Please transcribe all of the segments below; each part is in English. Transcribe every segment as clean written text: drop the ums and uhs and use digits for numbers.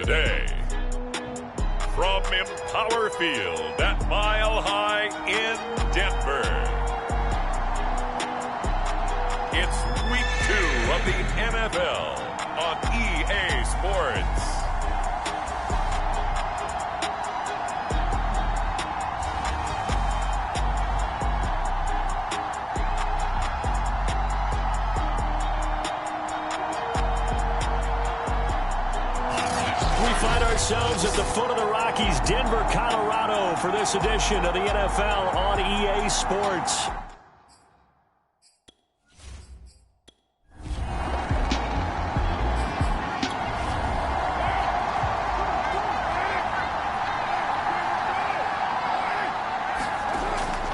today, from Empower Field at Mile High in Denver, it's Week 2 of the NFL on EA Sports. Ourselves at the foot of the Rockies, Denver, Colorado, for this edition of the NFL on EA Sports.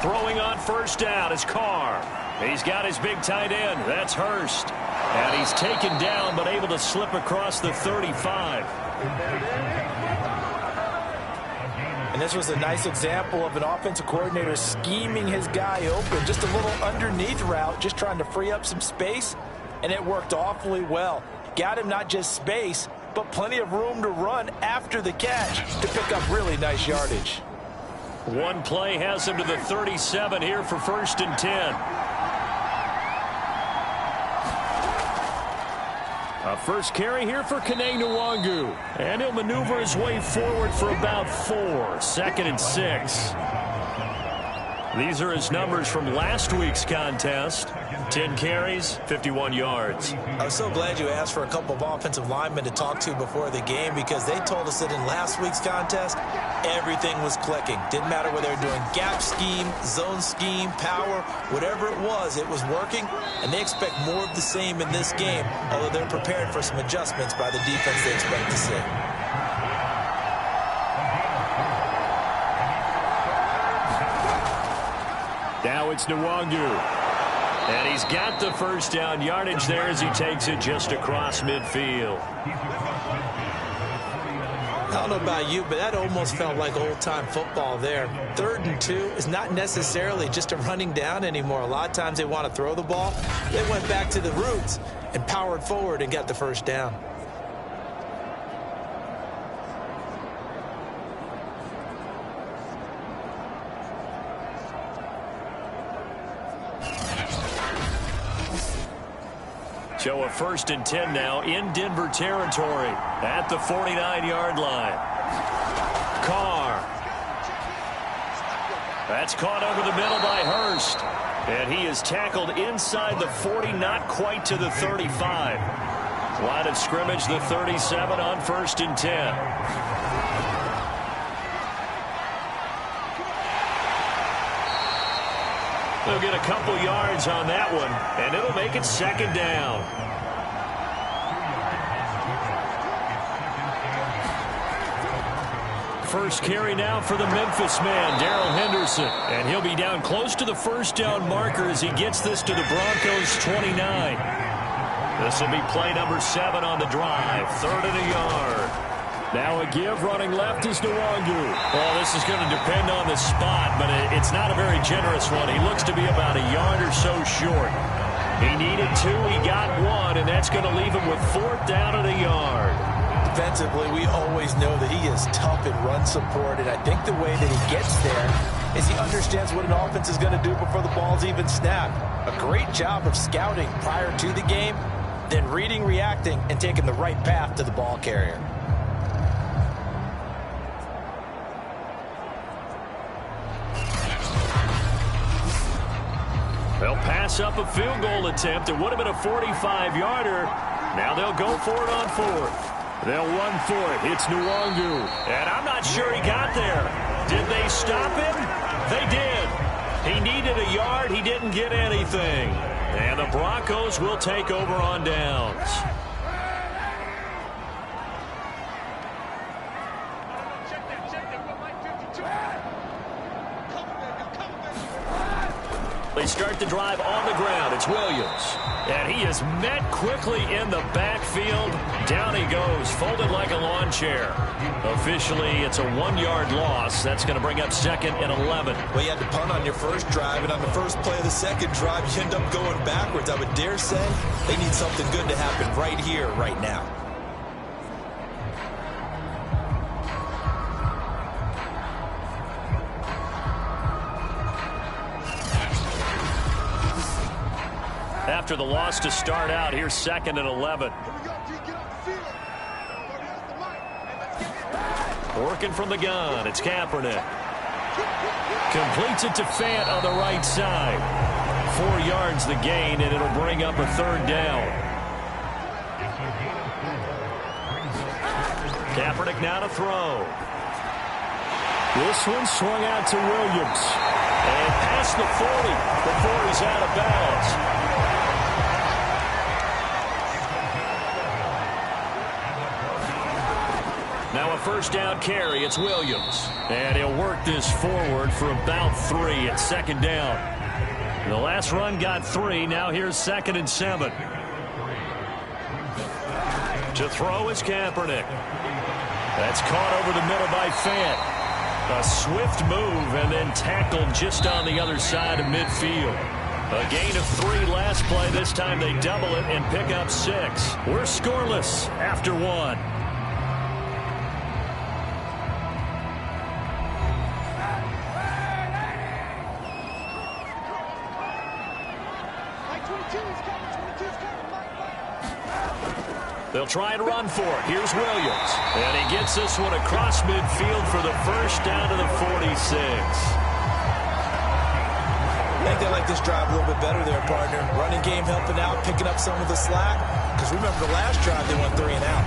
Throwing on first down is Carr. He's got his big tight end. That's Hurst. And he's taken down but able to slip across the 35. And this was a nice example of an offensive coordinator scheming his guy open. Just a little underneath route, just trying to free up some space, and it worked awfully well. Got him not just space, but plenty of room to run after the catch to pick up really nice yardage. One play has him to the 37 here for 1st and 10. A first carry here for Kene Nwangu. And he'll maneuver his way forward for about 4. 2nd and 6. These are his numbers from last week's contest. 10 carries, 51 yards. I was so glad you asked for a couple of offensive linemen to talk to before the game, because they told us that in last week's contest, everything was clicking. Didn't matter whether they were doing gap scheme, zone scheme, power, whatever it was working, and they expect more of the same in this game, although they're prepared for some adjustments by the defense they expect to see. Now it's Nwangu. And he's got the first down yardage there as he takes it just across midfield. I don't know about you, but that almost felt like old-time football there. 3rd and 2 is not necessarily just a running down anymore. A lot of times they want to throw the ball. They went back to the roots and powered forward and got the first down. So a 1st and 10 now in Denver territory at the 49-yard line. Carr. That's caught over the middle by Hurst. And he is tackled inside the 40, not quite to the 35. Line of scrimmage, the 37 on 1st and 10. They'll get a couple yards on that one, and it'll make it 2nd down. First carry now for the Memphis man, Darrell Henderson. And he'll be down close to the first down marker as he gets this to the Broncos' 29. This will be play number 7 on the drive. 3rd and a yard. Now a give, running left is Nwangu. Well, this is going to depend on the spot, but it's not a very generous one. He looks to be about a yard or so short. He needed 2, he got 1, and that's going to leave him with 4th down and a yard. Defensively, we always know that he is tough in run support, and I think the way that he gets there is he understands what an offense is going to do before the ball's even snapped. A great job of scouting prior to the game, then reading, reacting, and taking the right path to the ball carrier. They'll pass up a field goal attempt. It would have been a 45-yarder. Now they'll go for it on 4th. They'll run for it. It's Nwangu. And I'm not sure he got there. Did they stop him? They did. He needed a yard. He didn't get anything. And the Broncos will take over on downs. They start the drive on the ground. It's Williams. And he is met quickly in the backfield. Down he goes, folded like a lawn chair. Officially, it's a 1-yard loss. That's going to bring up 2nd and 11. Well, you had to punt on your first drive, and on the first play of the second drive, you end up going backwards. I would dare say they need something good to happen right here, right now. after the loss to start out. Here's 2nd and 11. Working from the gun. It's Kaepernick. Completes it to Fant on the right side. 4 yards the gain, and it'll bring up a 3rd down. Kaepernick now to throw. This one swung out to Williams. And past the 40 before he's out of bounds. Now a 1st down carry. It's Williams. And he'll work this forward for about 3 at 2nd down. The last run got 3. Now here's 2nd and 7. To throw is Kaepernick. That's caught over the middle by Fant. A swift move and then tackled just on the other side of midfield. A gain of 3 last play. This time they double it and pick up 6. We're scoreless after 1. They'll try and run for it. Here's Williams. And he gets this one across midfield for the 1st down to the 46. I think they like this drive a little bit better there, partner. Running game helping out, picking up some of the slack. Because remember the last drive, they went 3 and out.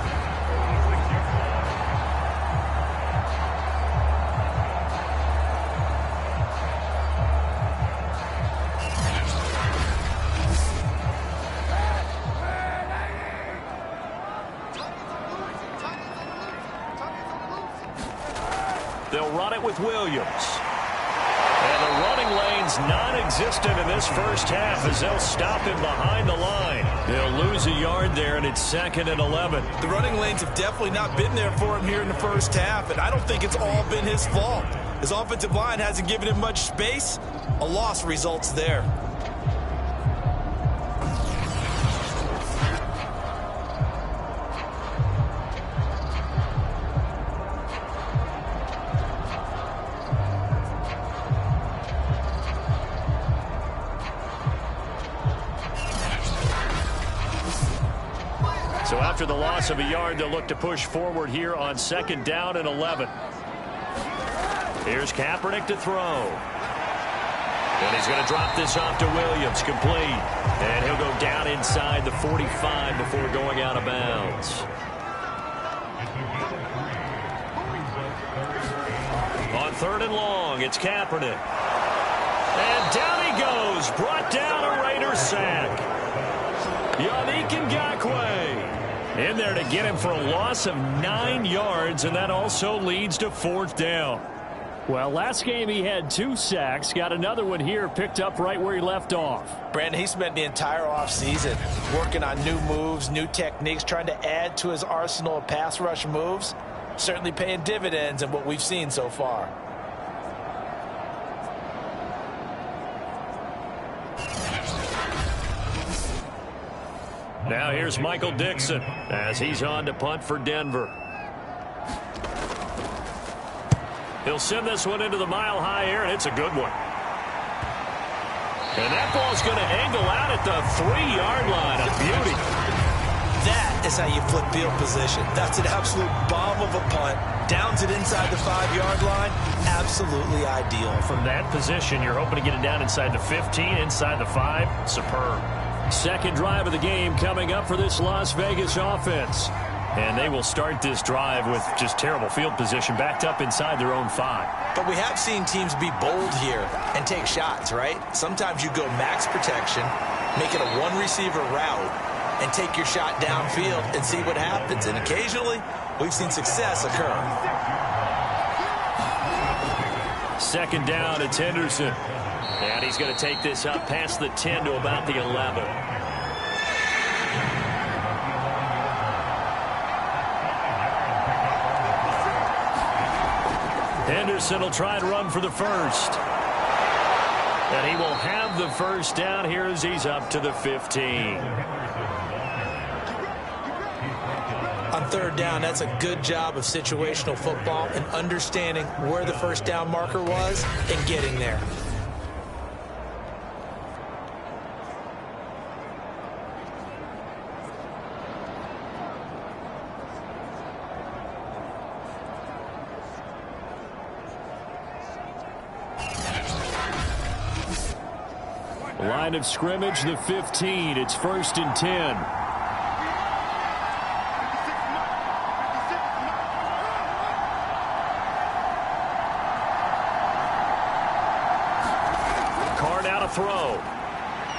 They'll run it with Williams. And the running lane's non-existent in this 1st half as they'll stop him behind the line. They'll lose a yard there, and it's 2nd and 11. The running lanes have definitely not been there for him here in the 1st half, and I don't think it's all been his fault. His offensive line hasn't given him much space. A loss results there. So after the loss of a yard, they'll look to push forward here on 2nd down and 11. Here's Kaepernick to throw. And he's going to drop this off to Williams, complete. And he'll go down inside the 45 before going out of bounds. On 3rd and long, it's Kaepernick. And down he goes, brought down a Raider sack. Yannick Ngakoue in there to get him for a loss of 9 yards, and that also leads to 4th down. Well, last game he had 2 sacks. Got another one here picked up right where he left off. Brandon, he spent the entire offseason working on new moves, new techniques, trying to add to his arsenal of pass rush moves. Certainly paying dividends in what we've seen so far. Now here's Michael Dixon as he's on to punt for Denver. He'll send this one into the mile-high air, and it's a good one. And that ball's going to angle out at the 3-yard line. A beauty. That is how you flip field position. That's an absolute bomb of a punt. Downs it inside the 5-yard line. Absolutely ideal. From that position, you're hoping to get it down inside the 15, inside the 5. Superb. 2nd drive of the game coming up for this Las Vegas offense. And they will start this drive with just terrible field position backed up inside their own 5. But we have seen teams be bold here and take shots, right? Sometimes you go max protection, make it a 1-receiver route, and take your shot downfield and see what happens. And occasionally, we've seen success occur. 2nd down, it's Henderson. And he's going to take this up past the 10 to about the 11. Henderson will try and run for the 1st. And he will have the 1st down here as he's up to the 15. On 3rd down, that's a good job of situational football and understanding where the 1st down marker was and getting there. Line of scrimmage, the 15. It's 1st and 10. Carr now to throw.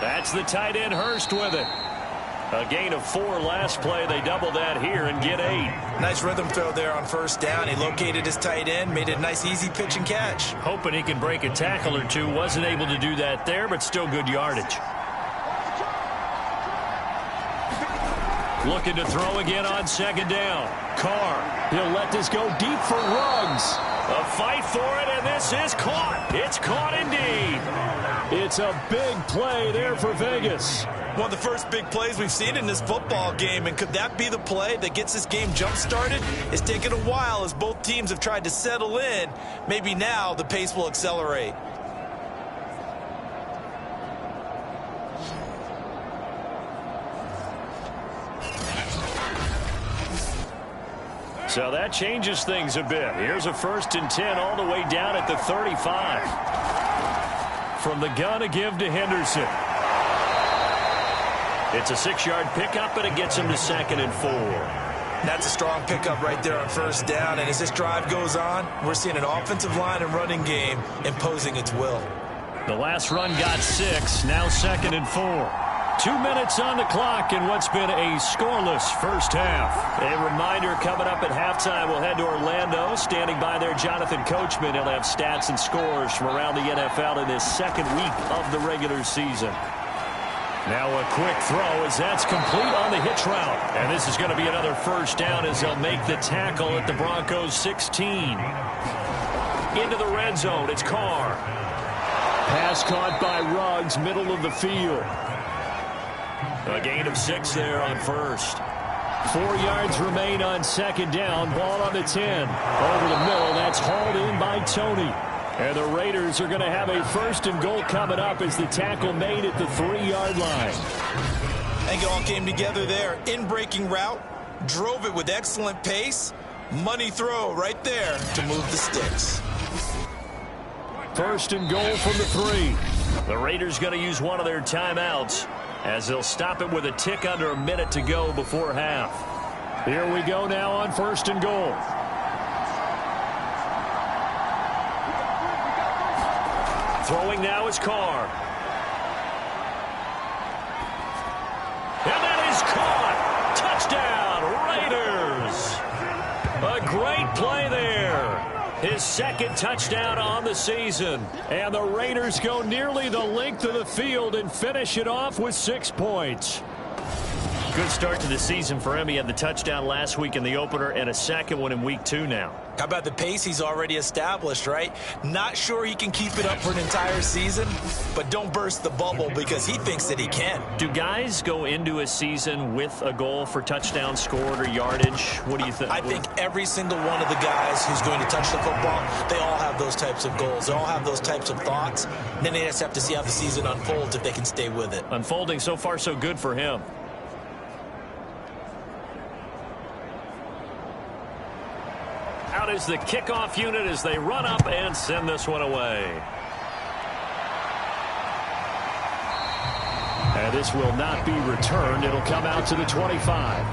That's the tight end Hurst with it. A gain of 4 last play. They double that here and get 8. Nice rhythm throw there on 1st down. He located his tight end, made it a nice easy pitch and catch. Hoping he can break a tackle or two. Wasn't able to do that there, but still good yardage. Looking to throw again on 2nd down. Carr, he'll let this go deep for Ruggs. A fight for it, and this is caught. It's caught indeed. It's a big play there for Vegas. One of the first big plays we've seen in this football game, and could that be the play that gets this game jump-started? It's taken a while as both teams have tried to settle in. Maybe now the pace will accelerate. So that changes things a bit. Here's a 1st and 10 all the way down at the 35. From the gun, a give to Henderson. It's a 6-yard pickup, and it gets him to 2nd and 4. That's a strong pickup right there on 1st down, and as this drive goes on, we're seeing an offensive line and running game imposing its will. The last run got 6, now 2nd and 4. 2 minutes on the clock in what's been a scoreless first half. A reminder, coming up at halftime, we'll head to Orlando. Standing by there, Jonathan Coachman. He'll have stats and scores from around the NFL in this 2nd week of the regular season. Now a quick throw as that's complete on the hitch route. And this is going to be another 1st down as they'll make the tackle at the Broncos 16. Into the red zone, it's Carr. Pass caught by Ruggs, middle of the field. A gain of 6 there on 1st. 4 yards remain on 2nd down. Ball on the 10. Over the middle, that's hauled in by Tony. And the Raiders are going to have a 1st and goal coming up as the tackle made at the 3-yard line. I think it all came together there. In-breaking route, drove it with excellent pace. Money throw right there to move the sticks. 1st and goal from the 3. The Raiders going to use one of their timeouts as they'll stop it with a tick under a minute to go before half. Here we go now on 1st and goal. Throwing now is Carr. And that is caught. Touchdown, Raiders. A great play there. His 2nd touchdown on the season. And the Raiders go nearly the length of the field and finish it off with 6 points. Good start to the season for him. He had the touchdown last week in the opener and a 2nd one in week 2 now. How about the pace he's already established, right? Not sure he can keep it up for an entire season, but don't burst the bubble because he thinks that he can. Do guys go into a season with a goal for touchdown scored or yardage? What do you think? I think every single one of the guys who's going to touch the football, they all have those types of goals. They all have those types of thoughts. And then they just have to see how the season unfolds if they can stay with it. Unfolding so far so good for him. Out is the kickoff unit as they run up and send this one away. And this will not be returned. It'll come out to the 25.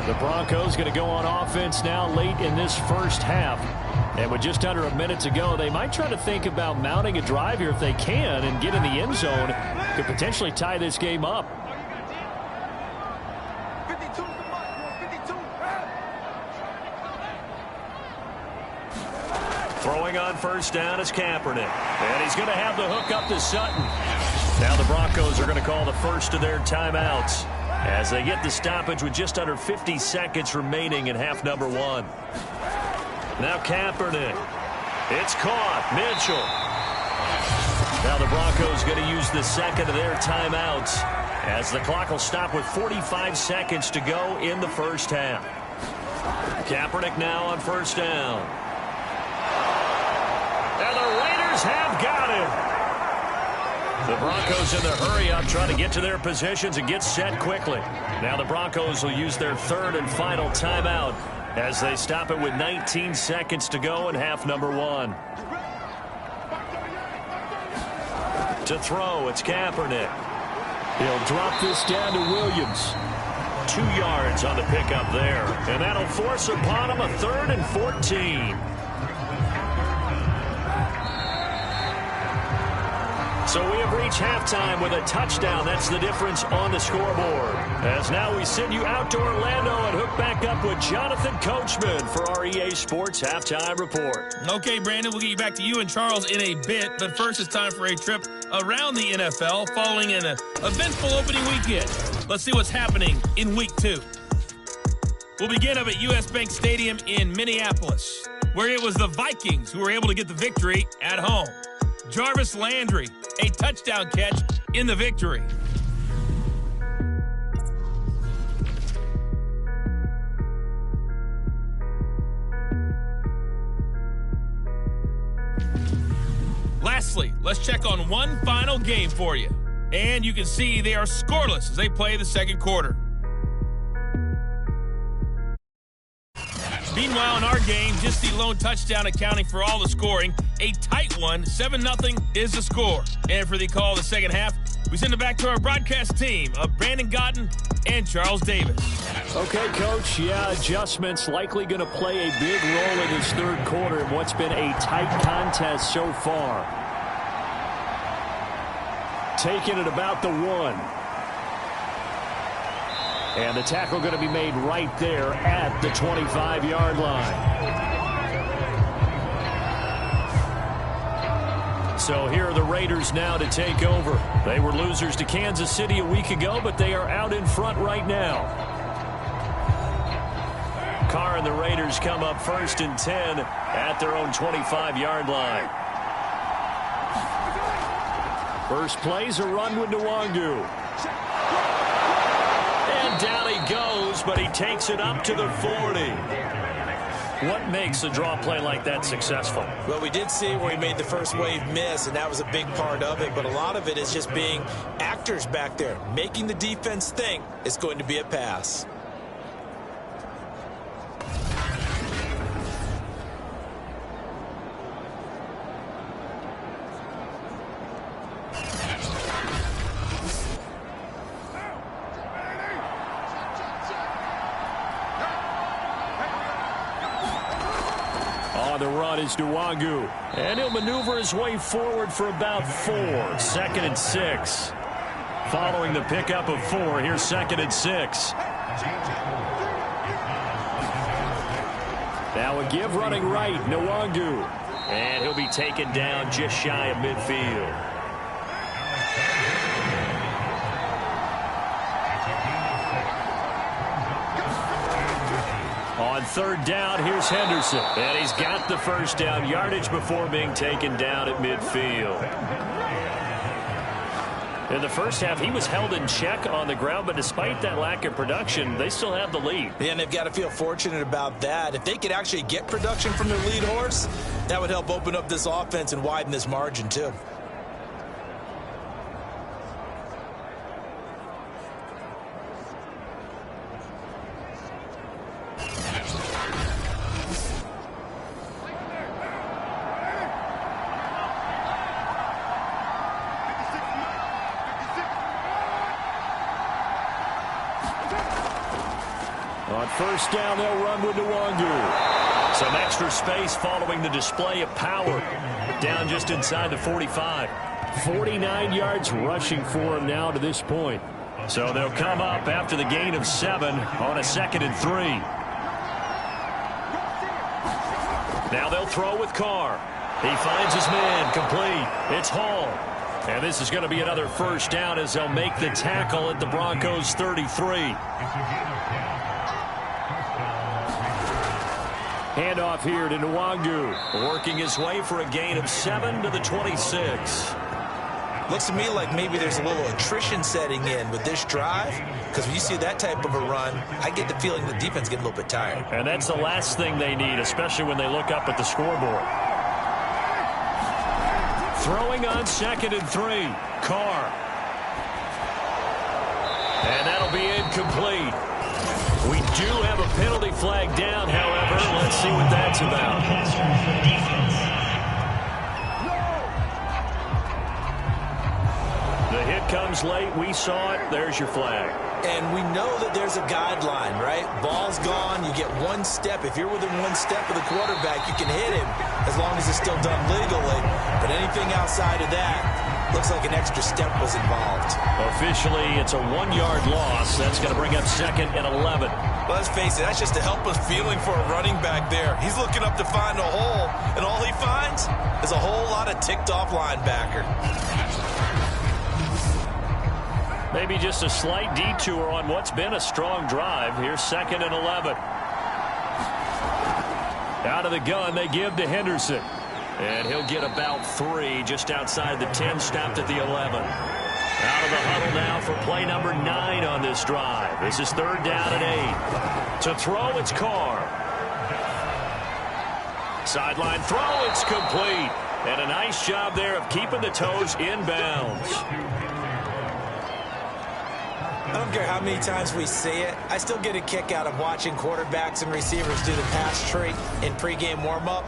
The Broncos going to go on offense now late in this first half. And with just under a minute to go, they might try to think about mounting a drive here if they can and get in the end zone. Could potentially tie this game up. Throwing on 1st down is Kaepernick. And he's going to have the hook up to Sutton. Now the Broncos are going to call the first of their timeouts as they get the stoppage with just under 50 seconds remaining in half number 1. Now Kaepernick. It's caught. Mitchell. Now the Broncos going to use the 2nd of their timeouts as the clock will stop with 45 seconds to go in the first half. Kaepernick now on 1st down. And the Raiders have got him. The Broncos in the hurry-up trying to get to their positions and get set quickly. Now the Broncos will use their 3rd and final timeout as they stop it with 19 seconds to go in half number 1. To throw, it's Kaepernick. He'll drop this down to Williams. 2 yards on the pickup there. And that'll force upon him a 3rd and 14. So we have reached halftime with a touchdown. That's the difference on the scoreboard. As now we send you out to Orlando and hook back up with Jonathan Coachman for our EA Sports Halftime Report. Okay, Brandon, we'll get you back to you and Charles in a bit. But first, it's time for a trip around the NFL following an eventful opening weekend. Let's see what's happening in Week 2. We'll begin up at U.S. Bank Stadium in Minneapolis, where it was the Vikings who were able to get the victory at home. Jarvis Landry, a touchdown catch in the victory. Lastly, let's check on one final game for you. And you can see they are scoreless as they play the second quarter. Meanwhile, in our game, just the lone touchdown accounting for all the scoring. A tight one, 7-0 is the score. And for the call of the second half, we send it back to our broadcast team of Brandon Gotten and Charles Davis. Okay, Coach, adjustments likely going to play a big role in this third quarter in what's been a tight contest so far. Taking it about the 1. And the tackle going to be made right there at the 25-yard line. So here are the Raiders now to take over. They were losers to Kansas City a week ago, but they are out in front right now. Carr and the Raiders come up 1st and 10 at their own 25-yard line. First play's a run with Nwangu. And down he goes, but he takes it up to the 40. What makes a draw play like that successful? Well, we did see where he made the first wave miss, and that was a big part of it. But a lot of it is just being actors back there, making the defense think it's going to be a pass. The run is Nwangu, and he'll maneuver his way forward for about 4. 2nd and 6. Following the pickup of 4, here's 2nd and 6. Now a give running right, Nwangu, and he'll be taken down just shy of midfield. On 3rd down, here's Henderson. And he's got the first down yardage before being taken down at midfield. In the first half, he was held in check on the ground, but despite that lack of production, they still have the lead. And they've got to feel fortunate about that. If they could actually get production from their lead horse, that would help open up this offense and widen this margin, too. On 1st down, they'll run with Nwangu. Some extra space following the display of power. Down just inside the 45. 49 yards rushing for him now to this point. So they'll come up after the gain of 7 on a 2nd and 3. Now they'll throw with Carr. He finds his man complete. It's Hall. And this is going to be another first down as they'll make the tackle at the Broncos' 33. Handoff here to Nwangu, working his way for a gain of 7 to the 26. Looks to me like maybe there's a little attrition setting in with this drive, because when you see that type of a run, I get the feeling the defense getting a little bit tired. And that's the last thing they need, especially when they look up at the scoreboard. Throwing on 2nd and 3, Carr. And that'll be incomplete. We do have a penalty flag down, however. Let's see what that's about. comes late. We saw it. There's your flag. And we know that there's a guideline, right? Ball's gone. You get one step. If you're within one step of the quarterback, you can hit him as long as it's still done legally. But anything outside of that, looks like an extra step was involved. Officially, it's a 1-yard loss. That's going to bring up 2nd and 11. Well, let's face it, that's just a helpless feeling for a running back there. He's looking up to find a hole, and all he finds is a whole lot of ticked-off linebacker. Maybe just a slight detour on what's been a strong drive. Here's 2nd and 11. Out of the gun, they give to Henderson. And he'll get about 3 just outside the 10, stopped at the 11. Out of the huddle now for play number 9 on this drive. This is 3rd down and 8. To throw, it's Carr. Sideline throw, it's complete. And a nice job there of keeping the toes in bounds. I don't care how many times we see it. I still get a kick out of watching quarterbacks and receivers do the pass tree in pregame warm-up.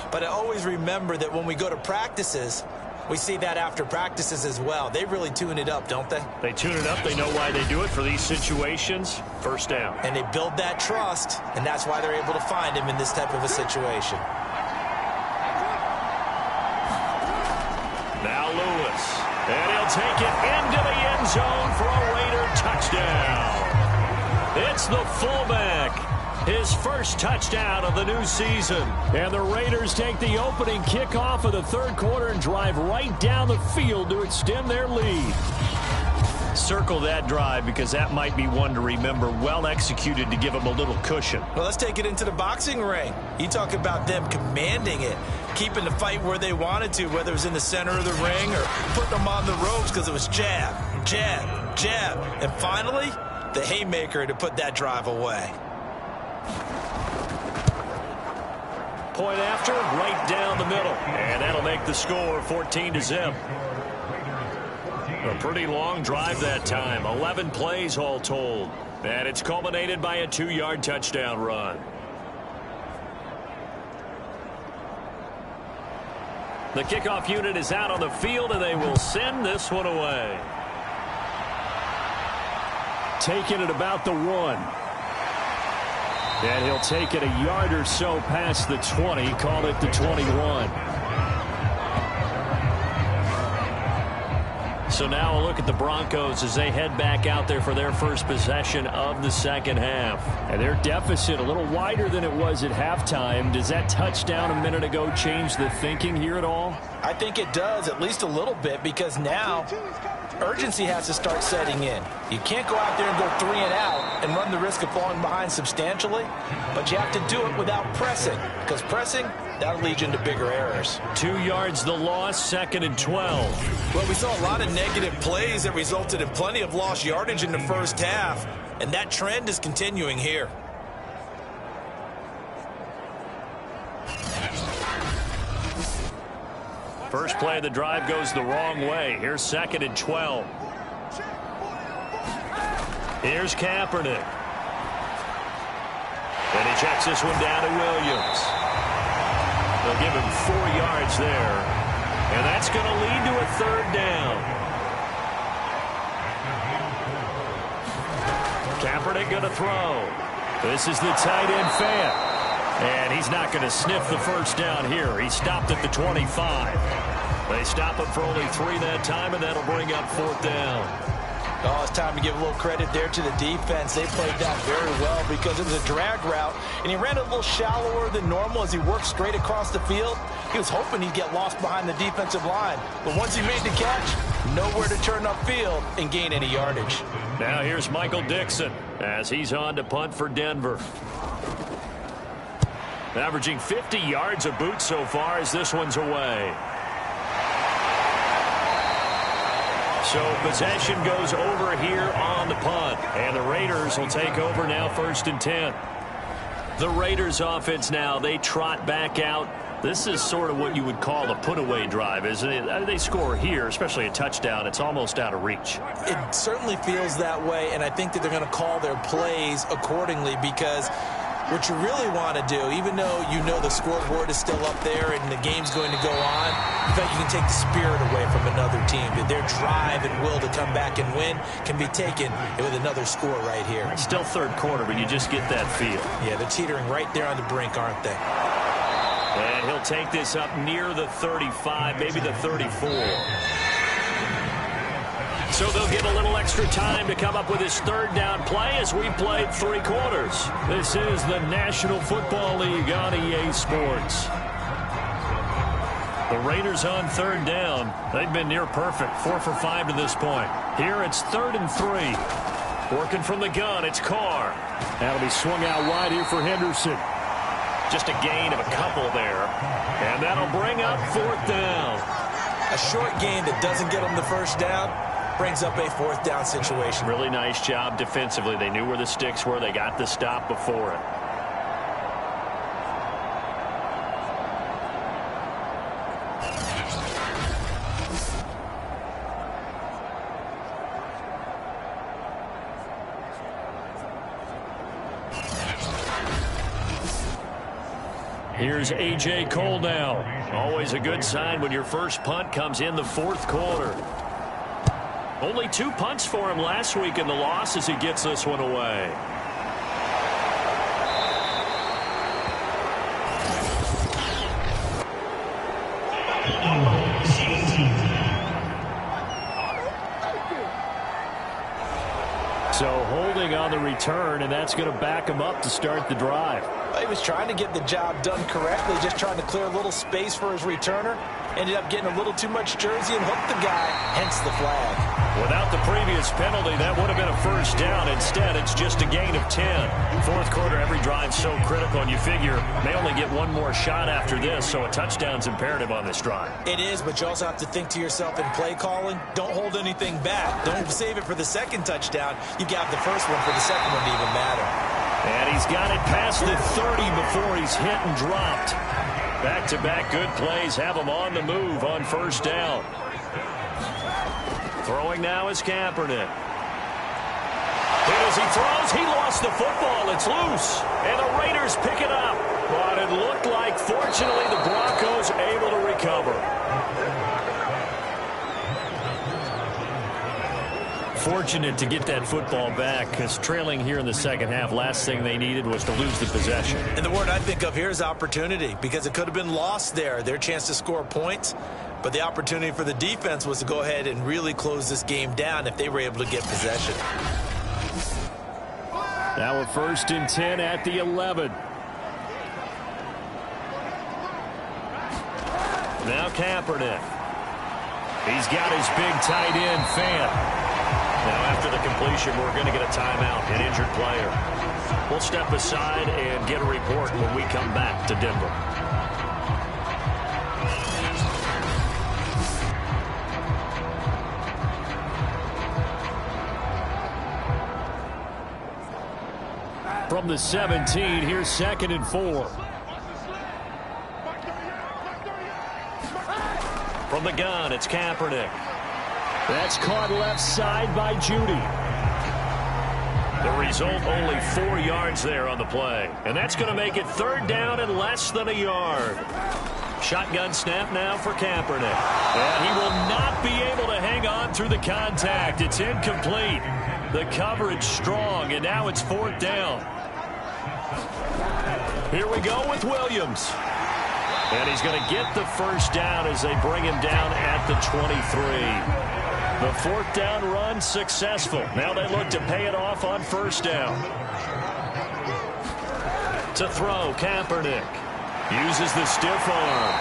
But I always remember that when we go to practices, we see that after practices as well. They really tune it up, don't they? They tune it up. They know why they do it for these situations. First down. And they build that trust, and that's why they're able to find him in this type of a situation. Now Lewis. And he'll take it into the end zone for a Raider touchdown. It's the fullback. His first touchdown of the new season. And the Raiders take the opening kickoff of the 3rd quarter and drive right down the field to extend their lead. Circle that drive because that might be one to remember. Well executed to give them a little cushion. Well, let's take it into the boxing ring. You talk about them commanding it, keeping the fight where they wanted to, whether it was in the center of the ring or putting them on the ropes because it was jab, jab, jab. And finally, the haymaker to put that drive away. Point after, right down the middle. And that'll make the score 14-0. A pretty long drive that time. 11 plays all told. And it's culminated by a 2-yard touchdown run. The kickoff unit is out on the field, and they will send this one away. Taking it about the 1. And he'll take it a yard or so past the 20, call it the 21. So now a look at the Broncos as they head back out there for their first possession of the 2nd half. And their deficit a little wider than it was at halftime. Does that touchdown a minute ago change the thinking here at all? I think it does, at least a little bit, because now urgency has to start setting in. You can't go out there and go 3 and out and run the risk of falling behind substantially, but you have to do it without pressing, because pressing, that'll lead you into bigger errors. 2 yards the loss, 2nd and 12. Well, we saw a lot of negative plays that resulted in plenty of lost yardage in the first half, and that trend is continuing here. First play of the drive goes the wrong way. Here's 2nd and 12. Here's Kaepernick. And he checks this one down to Williams. They'll give him 4 yards there. And that's going to lead to a 3rd down. Kaepernick going to throw. This is the tight end Fant. And he's not going to sniff the first down here. He stopped at the 25. They stop him for only 3 that time, and that'll bring up 4th down. Oh, it's time to give a little credit there to the defense. They played that very well because it was a drag route, and he ran a little shallower than normal as he worked straight across the field. He was hoping he'd get lost behind the defensive line. But once he made the catch, nowhere to turn upfield and gain any yardage. Now here's Michael Dixon as he's on to punt for Denver. Averaging 50 yards a boot so far as this one's away. So possession goes over here on the punt. And the Raiders will take over now 1st and 10. The Raiders offense now, they trot back out. This is sort of what you would call a put-away drive, isn't it? They score here, especially a touchdown. It's almost out of reach. It certainly feels that way, and I think that they're going to call their plays accordingly because What you really want to do, even though you know the scoreboard is still up there and the game's going to go on, in fact, you can take the spirit away from another team. That their drive and will to come back and win can be taken with another score right here. It's still third quarter, but you just get that feel. Yeah, they're teetering right there on the brink, aren't they? And he'll take this up near the 35, maybe the 34. So they'll get a little extra time to come up with his third down play as we played 3 quarters. This is the National Football League on EA Sports. The Raiders on third down. They've been near perfect, 4 for 5 to this point. Here it's 3rd and 3. Working from the gun, it's Carr. That'll be swung out wide here for Henderson. Just a gain of a couple there. And that'll bring up 4th down. A short gain that doesn't get them the first down brings up a 4th down situation. Really nice job defensively. They knew where the sticks were. They got the stop before it. Here's A.J. Cole now. Always a good sign when your first punt comes in the 4th quarter. Only 2 punts for him last week in the loss as he gets this one away. So holding on the return, and that's going to back him up to start the drive. He was trying to get the job done correctly, just trying to clear a little space for his returner. Ended up getting a little too much jersey and hooked the guy, hence the flag. Without the previous penalty, that would have been a first down. Instead, it's just a gain of 10. 4th quarter, every drive so critical, and you figure they only get one more shot after this, so a touchdown's imperative on this drive. It is, but you also have to think to yourself in play calling, don't hold anything back. Don't save it for the second touchdown. You got the first one for the second one to even matter. And he's got it past the 30 before he's hit and dropped. Back-to-back good plays have him on the move on first down. Throwing now is Kaepernick. And as he throws, he lost the football. It's loose. And the Raiders pick it up. But it looked like, fortunately, the Broncos able to recover. Fortunate to get that football back, because trailing here in the second half, last thing they needed was to lose the possession. And the word I think of here is opportunity, because it could have been lost there, their chance to score points. But the opportunity for the defense was to go ahead and really close this game down if they were able to get possession. Now a 1st and 10 at the 11. Now Kaepernick. He's got his big tight end, Fant. Now after the completion, we're going to get a timeout, an injured player. We'll step aside and get a report when we come back to Denver. From the 17, here's 2nd and 4. From the gun, it's Kaepernick. That's caught left side by Judy. The result, only 4 yards there on the play. And that's going to make it 3rd down and less than a yard. Shotgun snap now for Kaepernick. And he will not be able to hang on through the contact. It's incomplete. The coverage strong, and now it's 4th down. Here we go with Williams. And he's going to get the first down as they bring him down at the 23. The 4th down run successful. Now they look to pay it off on first down. To throw, Kaepernick. Uses the stiff arm.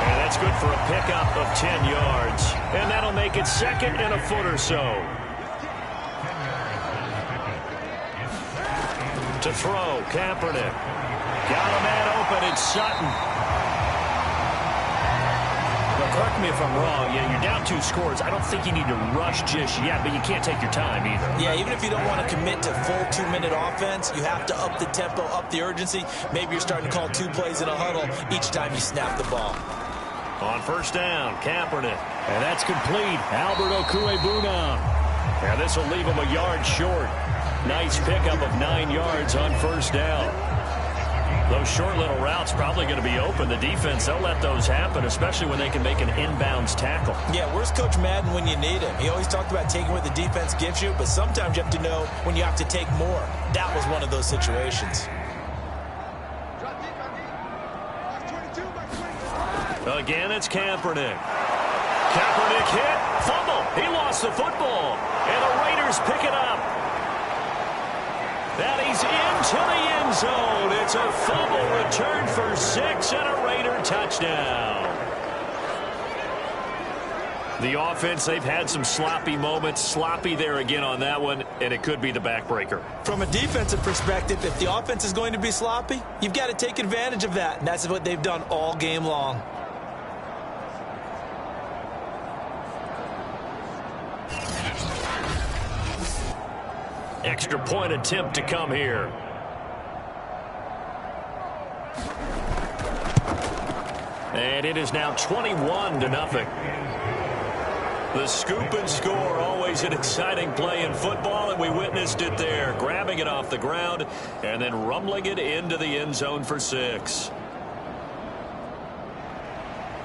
And that's good for a pickup of 10 yards. And that'll make it 2nd and a foot or so. To throw, Kaepernick. Got a man open, it's Sutton. Correct me if I'm wrong. Yeah, you're down 2 scores. I don't think you need to rush just yet, but you can't take your time either. Yeah, even if you don't want to commit to full 2-minute offense, you have to up the tempo, up the urgency. Maybe you're starting to call 2 plays in a huddle each time you snap the ball. On first down, Kaepernick. And that's complete. Albert Okwuegbunam. And this will leave him a yard short. Nice pickup of 9 yards on first down. Those short little routes probably going to be open. The defense, they'll let those happen, especially when they can make an inbounds tackle. Yeah, where's Coach Madden when you need him? He always talked about taking what the defense gives you, but sometimes you have to know when you have to take more. That was one of those situations. Again, it's Kaepernick. Kaepernick hit, fumble. He lost the football, and the Raiders pick it up. And he's into the end zone. It's a fumble return for 6 and a Raider touchdown. The offense, they've had some sloppy moments. Sloppy there again on that one, and it could be the backbreaker. From a defensive perspective, if the offense is going to be sloppy, you've got to take advantage of that, and that's what they've done all game long. Extra point attempt to come here. And it is now 21-0. The scoop and score, always an exciting play in football, and we witnessed it there. Grabbing it off the ground and then rumbling it into the end zone for 6.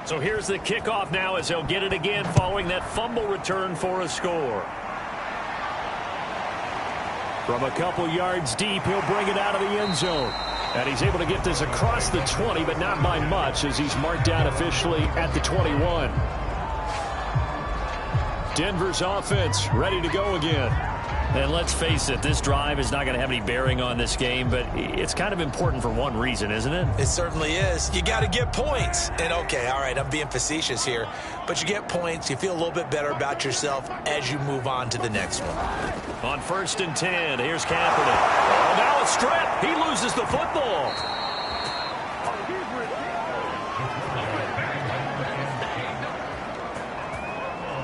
So here's the kickoff now as they'll get it again following that fumble return for a score. From a couple yards deep, he'll bring it out of the end zone. And he's able to get this across the 20, but not by much as he's marked down officially at the 21. Denver's offense ready to go again. And let's face it, this drive is not going to have any bearing on this game, but it's kind of important for one reason, isn't it? It certainly is. You got to get points. And, okay, all right, I'm being facetious here, but you get points. You feel a little bit better about yourself as you move on to the next one. On 1st and 10, here's Kaepernick. Oh, now a strip. He loses the football.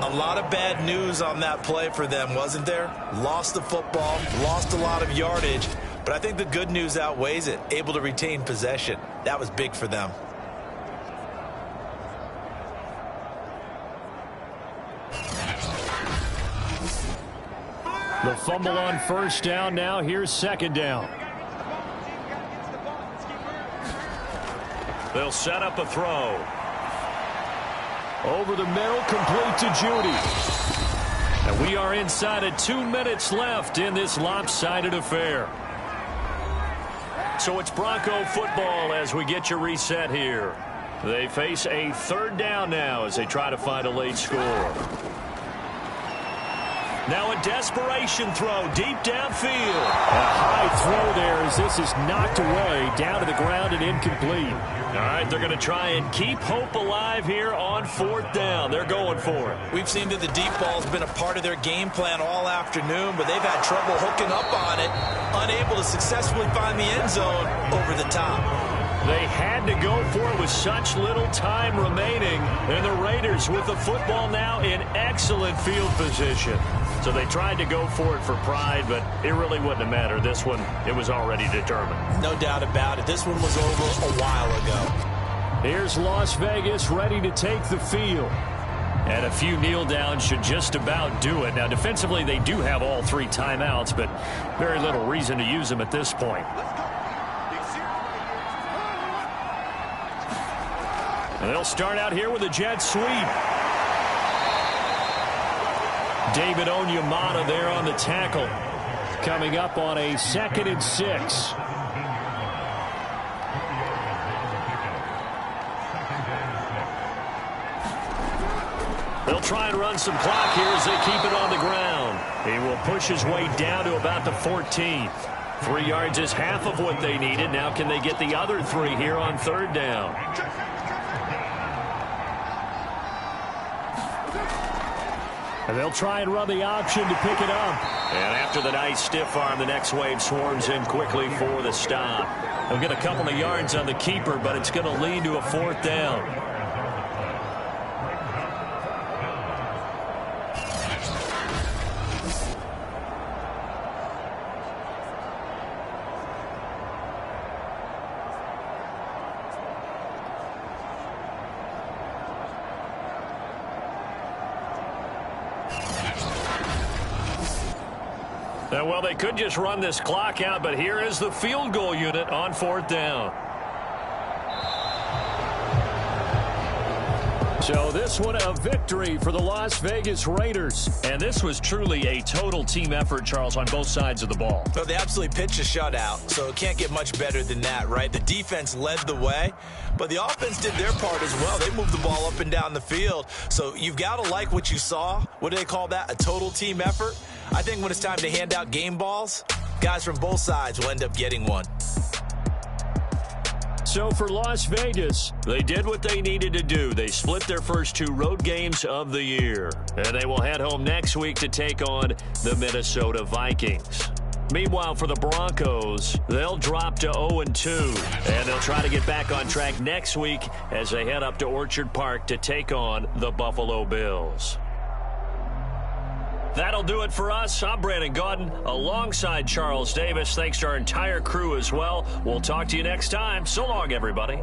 A lot of bad news on that play for them, wasn't there? Lost the football, lost a lot of yardage, but I think the good news outweighs it. Able to retain possession. That was big for them. The fumble on first down now. Here's second down. They'll set up a throw. Over the middle, complete to Judy. And we are inside of 2 minutes left in this lopsided affair. So it's Bronco football as we get you reset here. They face a third down now as they try to find a late score. Now a desperation throw deep downfield. A high throw there as this is knocked away down to the ground and incomplete. All right, they're going to try and keep hope alive here on 4th down. They're going for it. We've seen that the deep ball's been a part of their game plan all afternoon, but they've had trouble hooking up on it, unable to successfully find the end zone over the top. They had to go for it with such little time remaining, and the Raiders with the football now in excellent field position. So they tried to go for it for pride, but it really wouldn't have mattered. This one, it was already determined. No doubt about it. This one was over a while ago. Here's Las Vegas ready to take the field. And a few kneel downs should just about do it. Now, defensively, they do have all 3 timeouts, but very little reason to use them at this point. And they'll start out here with a jet sweep. David Onyemata there on the tackle. Coming up on a 2nd and 6. They'll try and run some clock here as they keep it on the ground. He will push his way down to about the 14th. 3 yards is half of what they needed. Now can they get the other 3 here on 3rd down? And they'll try and run the option to pick it up. And after the nice stiff arm, the next wave swarms in quickly for the stop. They'll get a couple of yards on the keeper, but it's going to lead to a 4th down. Well, they could just run this clock out, but here is the field goal unit on 4th down. So this one a victory for the Las Vegas Raiders. And this was truly a total team effort, Charles, on both sides of the ball. Well, they absolutely pitched a shutout, so it can't get much better than that, right? The defense led the way, but the offense did their part as well. They moved the ball up and down the field. So you've got to like what you saw. What do they call that? A total team effort? I think when it's time to hand out game balls, guys from both sides will end up getting one. So for Las Vegas, they did what they needed to do. They split their first 2 road games of the year. And they will head home next week to take on the Minnesota Vikings. Meanwhile, for the Broncos, they'll drop to 0-2. And they'll try to get back on track next week as they head up to Orchard Park to take on the Buffalo Bills. That'll do it for us. I'm Brandon Gaudin alongside Charles Davis. Thanks to our entire crew as well. We'll talk to you next time. So long, everybody.